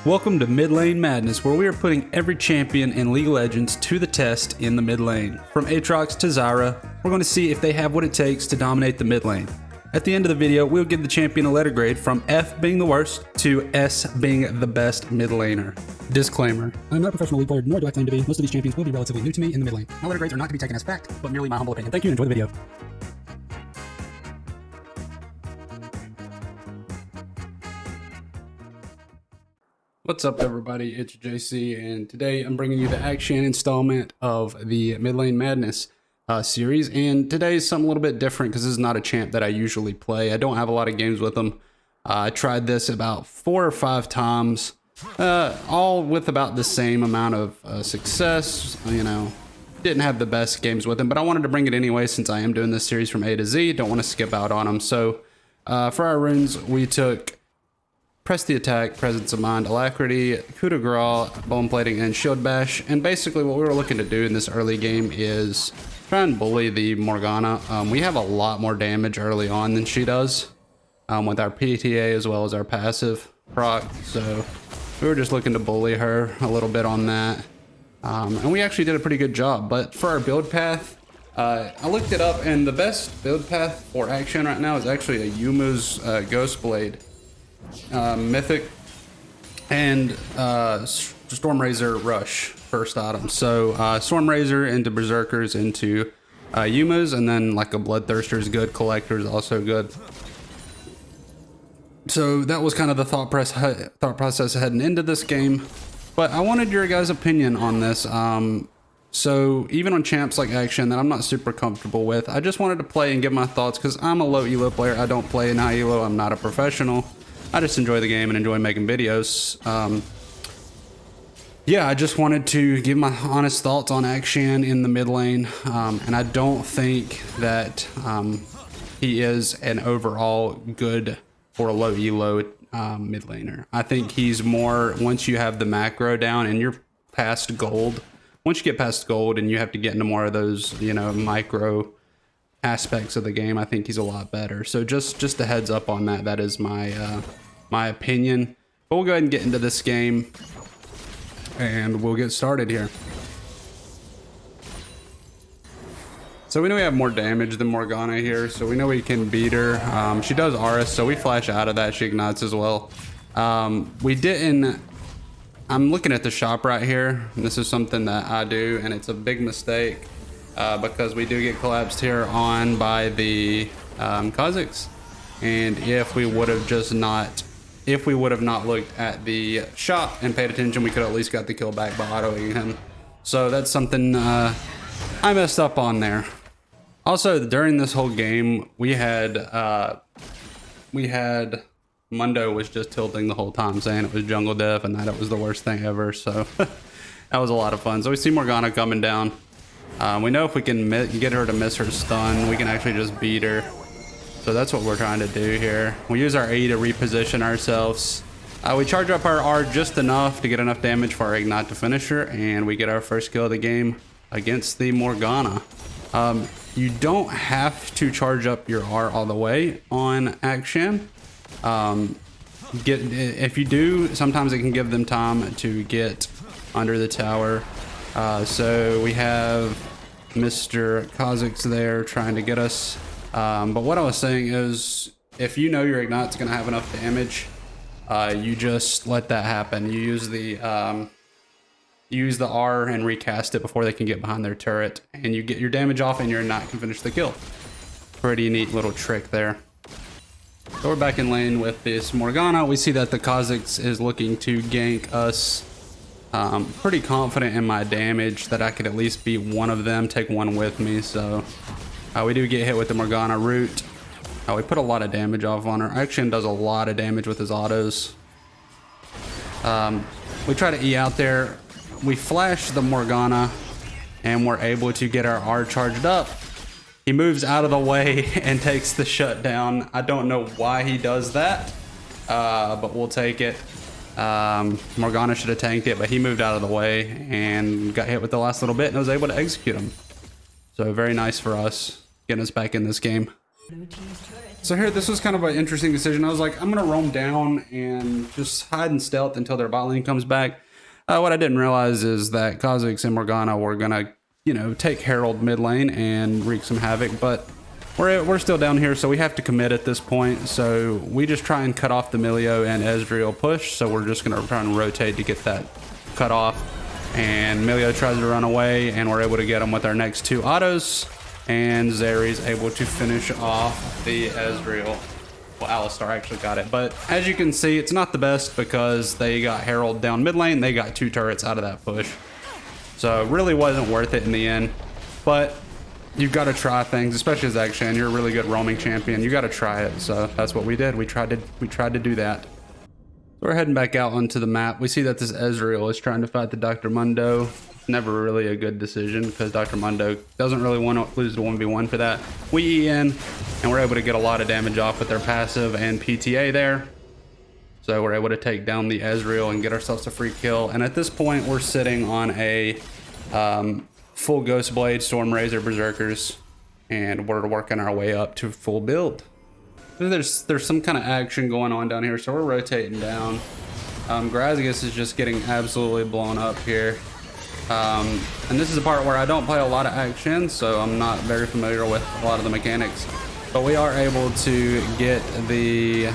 Welcome to Mid Lane Madness, where we are putting every champion in League of Legends to the test in the mid lane. From Aatrox to Zyra, we're going to see if they have what it takes to dominate the mid lane. At the end of the video, we'll give the champion a letter grade from F being the worst to S being the best mid laner. Disclaimer: I'm not a professional League player, nor do I claim to be. Most of these champions will be relatively new to me in the mid lane. My letter grades are not to be taken as fact, but merely my humble opinion. Thank you and enjoy the video. What's up, everybody? It's JC, and today I'm bringing you the Akshan installment of the Mid Lane Madness series. And today is something a little bit different because this is not a champ that I usually play. I don't have a lot of games with him. I tried this about 4 or 5 times, all with about the same amount of success. You know, didn't have the best games with him, but I wanted to bring it anyway since I am doing this series from A to Z. Don't want to skip out on him. So for our runes, we took Press the Attack, Presence of Mind, Alacrity, Coup de Grace, Bone Plating, and Shield Bash. And basically what we were looking to do in this early game is try and bully the Morgana. We have a lot more damage early on than she does with our PTA as well as our passive proc. So we were just looking to bully her a little bit on that. And we actually did a pretty good job. But for our build path, I looked it up, and the best build path for Akshan right now is actually a Yumu's Ghost Blade. Mythic and Stormrazor Rush first item. So Stormrazor into Berserkers into Yumas, and then like a Bloodthirster is good, Collector is also good. So that was kind of the thought process heading into this game. But I wanted your guys' opinion on this. So even on champs like Akshan that I'm not super comfortable with, I just wanted to play and give my thoughts because I'm a low elo player. I don't play in high elo. I'm not a professional. I just enjoy the game and enjoy making videos. Yeah, I just wanted to give my honest thoughts on Akshan in the mid lane. And I don't think that he is an overall good or low elo mid laner. I think he's more, once you have the macro down and you're past gold, once you get past gold and you have to get into more of those, you know, micro aspects of the game, I think he's a lot better. So just a heads up on that. That is my my opinion. But we'll go ahead and get into this game and we'll get started here. So we know we have more damage than Morgana here, so we know we can beat her. She does Aura, so we flash out of that. She ignites as well. We didn't. I'm looking at the shop right here, and this is something that I do, and it's a big mistake. Because we do get collapsed here on by the Kazakhs, and if we would have not looked at the shop and paid attention, we could at least got the kill back by autoing him. So that's something I messed up on there. Also, during this whole game, we had Mundo was just tilting the whole time, saying it was jungle death and that it was the worst thing ever. So that was a lot of fun. So we see Morgana coming down. We know if we can get her to miss her stun, we can actually just beat her. So that's what we're trying to do here. We use our E to reposition ourselves. We charge up our R just enough to get enough damage for our Ignite to finish her, and we get our first kill of the game against the Morgana. You don't have to charge up your R all the way on Akshan. If you do, sometimes it can give them time to get under the tower. So we have Mr. Kazakhs there trying to get us. But what I was saying is, if you know your Ignite's going to have enough damage, you just let that happen. You use the R and recast it before they can get behind their turret, and you get your damage off and your Ignite can finish the kill. Pretty neat little trick there. So we're back in lane with this Morgana. We see that the Kazakhs is looking to gank us. Pretty confident in my damage that I could at least beat one of them, take one with me. So we do get hit with the Morgana root. We put a lot of damage off on her. Akshan does a lot of damage with his autos. We try to E out there. We flash the Morgana and we're able to get our R charged up. He moves out of the way and takes the shutdown. I don't know why he does that, but we'll take it. Morgana should have tanked it, but he moved out of the way and got hit with the last little bit and was able to execute him. So very nice for us, getting us back in this game. Blue team's turret So here, this was kind of an interesting decision. I was like, I'm gonna roam down and just hide in stealth until their bot lane comes back. What I didn't realize is that Kha'Zix and Morgana were gonna, you know, take Herald mid lane and wreak some havoc, but we're still down here, so we have to commit at this point. So we just try and cut off the Milio and Ezreal push. So we're just gonna try and rotate to get that cut off. And Milio tries to run away, and we're able to get him with our next 2 autos. And Zeri's able to finish off the Ezreal. Well, Alistar actually got it, but as you can see, it's not the best because they got Herald down mid lane. They got 2 turrets out of that push, so it really wasn't worth it in the end. But you've got to try things, especially as Akshan. You're a really good roaming champion. You got to try it. So that's what we did. We tried to do that. So we're heading back out onto the map. We see that this Ezreal is trying to fight the Dr. Mundo. Never really a good decision because Dr. Mundo doesn't really want to lose the 1v1 for that. We EN, and we're able to get a lot of damage off with their passive and PTA there. So we're able to take down the Ezreal and get ourselves a free kill. And at this point, we're sitting on a full Ghost Blade, Stormrazor, Berserkers, and we're working our way up to full build. There's some kind of action going on down here, so we're rotating down. Grazius is just getting absolutely blown up here. And this is a part where I don't play a lot of Akshan, so I'm not very familiar with a lot of the mechanics. But we are able to get the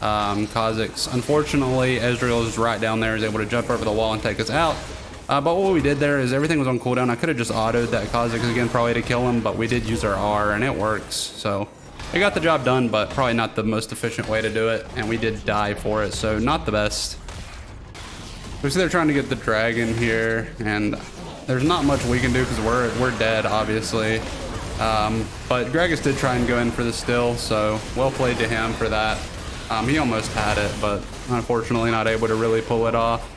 Kha'Zix. Unfortunately, Ezreal is right down there, is able to jump over the wall and take us out. But what we did there is everything was on cooldown. I could have just autoed that Kha'Zix again probably to kill him, but we did use our R and it works. So it got the job done, but probably not the most efficient way to do it. And we did die for it, so not the best. We see they're trying to get the dragon here, and there's not much we can do because we're dead, obviously. But Gragas did try and go in for the steal, so well played to him for that. He almost had it, but unfortunately not able to really pull it off.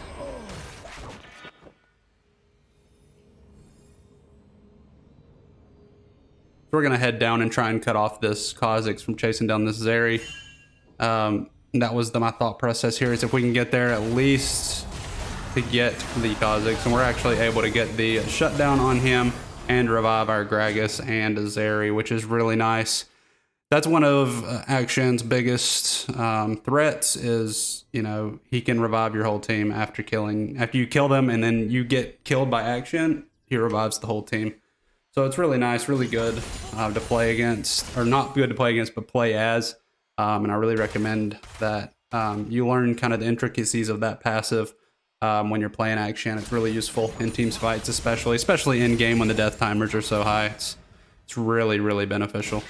So we're gonna head down and try and cut off this Kha'Zix from chasing down this Zeri. That was my thought process here, is if we can get there at least to get the Kha'Zix, and we're actually able to get the shutdown on him and revive our Gragas and Zeri, which is really nice. That's one of Akshan's biggest threats is, you know, he can revive your whole team after you kill them, and then you get killed by Akshan, he revives the whole team. So it's really nice, really good to play against, or not good to play against, but play as. And I really recommend that you learn kind of the intricacies of that passive when you're playing Akshan. It's really useful in teams fights, especially in game when the death timers are so high. It's really, really beneficial.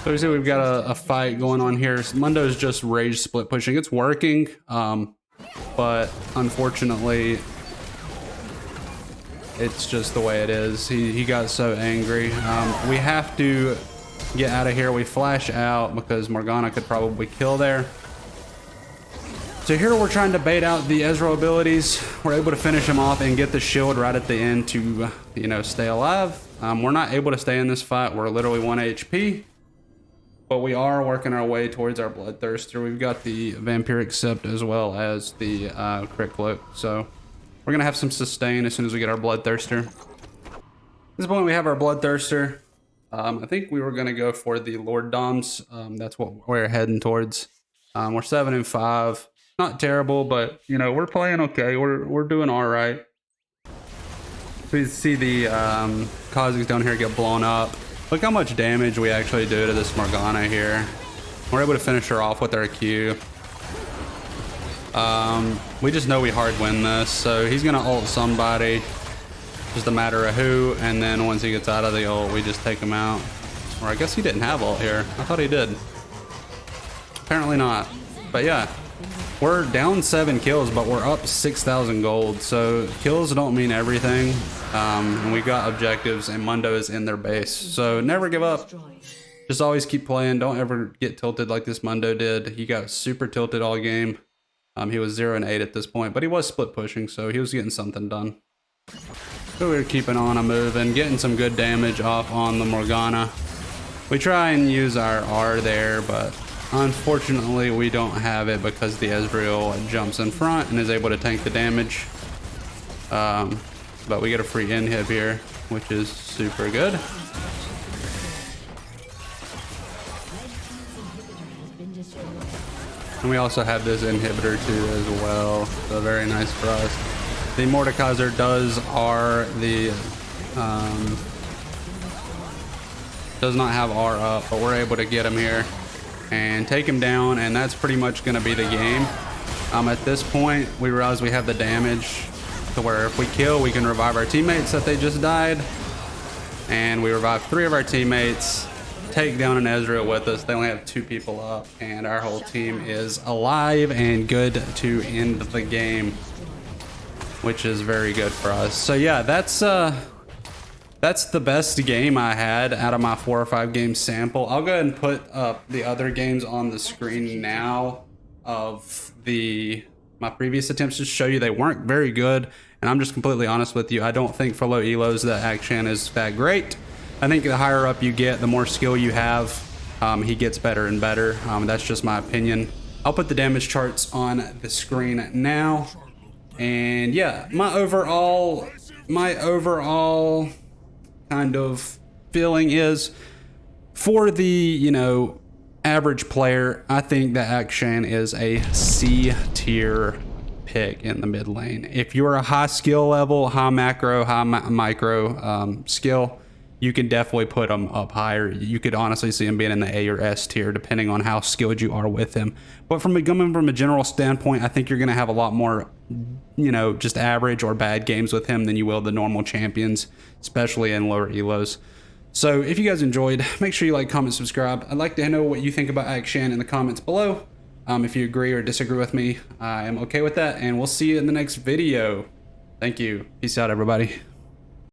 So we see we've got a fight going on here. Mundo's just rage split pushing. It's working, but unfortunately, it's just the way it is. He got so angry. We have to get out of here. We flash out because Morgana could probably kill there. So here we're trying to bait out the Ezreal abilities. We're able to finish him off and get the shield right at the end to, you know, stay alive. We're not able to stay in this fight. We're literally 1 HP. But we are working our way towards our Bloodthirster. We've got the Vampiric Sept as well as the Crit Cloak. So we're going to have some sustain as soon as we get our Bloodthirster. At this point, we have our Bloodthirster. I think we were going to go for the Lord Doms. That's what we're heading towards. We're 7 and 5. Not terrible, but, you know, we're playing okay. We're doing all right. We see the Kha'Zix down here get blown up. Look how much damage we actually do to this Morgana here. We're able to finish her off with our Q. We just know we hard win this, so he's gonna ult somebody. Just a matter of who, and then once he gets out of the ult, we just take him out. Or I guess he didn't have ult here. I thought he did. Apparently not. But yeah, we're down 7 kills, but we're up 6,000 gold. So kills don't mean everything. And we got objectives, and Mundo is in their base. So never give up. Just always keep playing. Don't ever get tilted like this Mundo did. He got super tilted all game. He was 0 and 8 at this point, but he was split pushing, so he was getting something done. So we were keeping on a move and getting some good damage off on the Morgana. We try and use our R there, but unfortunately we don't have it because the Ezreal jumps in front and is able to tank the damage. But we get a free inhib here, which is super good. And we also have this inhibitor too as well, so very nice for us. The Mordekaiser does not have R up, but we're able to get him here and take him down, and that's pretty much going to be the game. At this point, we realize we have the damage to where if we kill, we can revive our teammates that they just died. And we revive 3 of our teammates, take down an Ezreal with us. They only have 2 people up, and our whole team is alive and good to end the game, which is very good for us. So yeah, that's the best game I had out of my 4 or 5 game sample. I'll go ahead and put up the other games on the screen now of my previous attempts to show you they weren't very good. And I'm just completely honest with you. I don't think for low elos that Akshan is that great. I think the higher up you get, the more skill you have, he gets better and better. That's just my opinion. I'll put the damage charts on the screen now. And yeah, my overall kind of feeling is, for the, average player, I think that Akshan is a C tier pick in the mid lane. If you're a high skill level, high macro, high micro skill, you can definitely put him up higher. You could honestly see him being in the A or S tier depending on how skilled you are with him. But coming from a general standpoint, I think you're going to have a lot more, just average or bad games with him than you will the normal champions, especially in lower elos. So if you guys enjoyed, make sure you like, comment, subscribe. I'd like to know what you think about Akshan in the comments below. If you agree or disagree with me, I am okay with that, and we'll see you in the next video. Thank you. Peace out, everybody.